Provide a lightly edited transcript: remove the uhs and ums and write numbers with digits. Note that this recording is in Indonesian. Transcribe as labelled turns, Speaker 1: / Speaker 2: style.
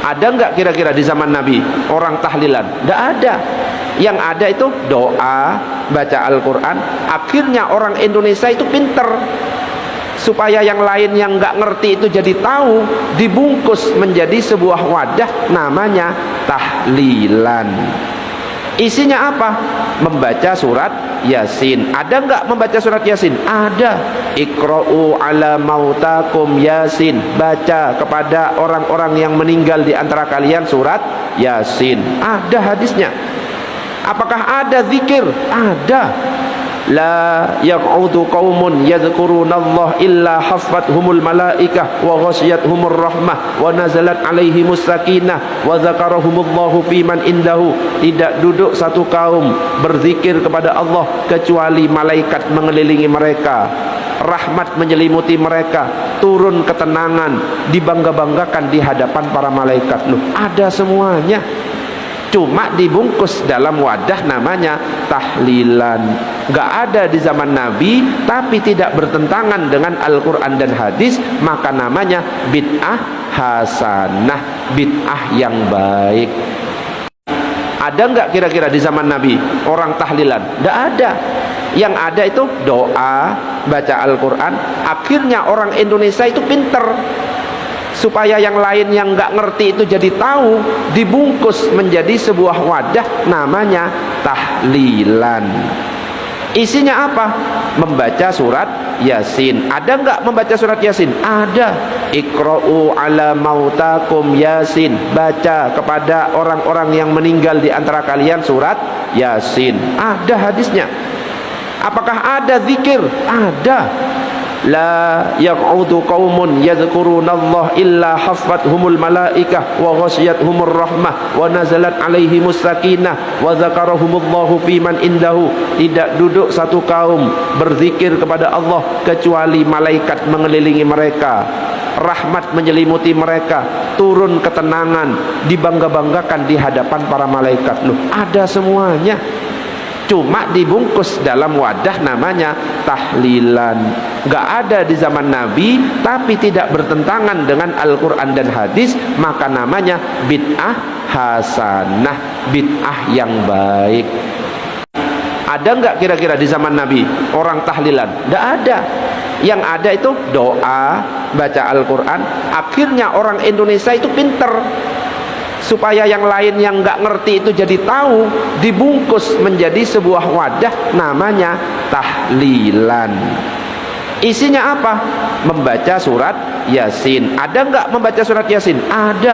Speaker 1: Ada nggak kira-kira di zaman Nabi orang tahlilan? Nggak ada. Yang ada itu doa, baca Al-Quran. Akhirnya orang Indonesia itu pinter, supaya yang lain yang nggak ngerti itu jadi tahu, dibungkus menjadi sebuah wadah namanya tahlilan. Isinya apa? Membaca surat Yasin. Ada nggak membaca surat Yasin? Ada. Iqra'u ala mautakum Yasin. Baca kepada orang-orang yang meninggal di antara kalian surat Yasin. Ada hadisnya. Apakah ada zikir? Ada. La yaq'udu qaumun yadhkurunallah illa haffathumul malaikah wa ghasyiyatuhumur rahmah wa nazalat alaihimus sakinah wa dzakarahumullahu fiman indahu. Tidak duduk satu kaum berzikir kepada Allah kecuali malaikat mengelilingi mereka, rahmat menyelimuti mereka, turun ketenangan, dibangga-banggakan di hadapan para malaikat. Loh, ada semuanya. Cuma dibungkus dalam wadah namanya tahlilan. Gak ada di zaman Nabi, tapi tidak bertentangan dengan Al-Quran dan hadis, maka namanya bid'ah hasanah, bid'ah yang baik. Ada nggak kira-kira di zaman Nabi orang tahlilan? Nggak ada. Yang ada itu doa, baca Al-Quran. Akhirnya orang Indonesia itu pinter, supaya yang lain yang nggak ngerti itu jadi tahu, dibungkus menjadi sebuah wadah namanya tahlilan. Isinya apa? Membaca surat Yasin. Ada nggak membaca surat Yasin? Ada. Iqra'u ala mautakum Yasin. Baca kepada orang-orang yang meninggal di antara kalian surat Yasin. Ada hadisnya. Apakah ada zikir? Ada. La yaq'udu qaumun yadhkurunallah illa haffathumul malaikah wa ghasyiyatuhumur rahmah wa nazalat alaihimus sakinah wa dzakarahumullahu fiman indahu. Tidak duduk satu kaum berzikir kepada Allah kecuali malaikat mengelilingi mereka, rahmat menyelimuti mereka, turun ketenangan, dibangga-banggakan di hadapan para malaikat. Loh, ada semuanya. Cuma dibungkus dalam wadah namanya tahlilan. Gak ada di zaman Nabi, tapi tidak bertentangan dengan Al-Quran dan hadis, maka namanya bid'ah hasanah, bid'ah yang baik. Ada nggak kira-kira di zaman Nabi orang tahlilan? Gak ada. Yang ada itu doa, baca Al-Quran. Akhirnya orang Indonesia itu pinter, supaya yang lain yang nggak ngerti itu jadi tahu, dibungkus menjadi sebuah wadah namanya tahlilan. Isinya apa? Membaca surat Yasin. Ada nggak membaca surat Yasin? Ada.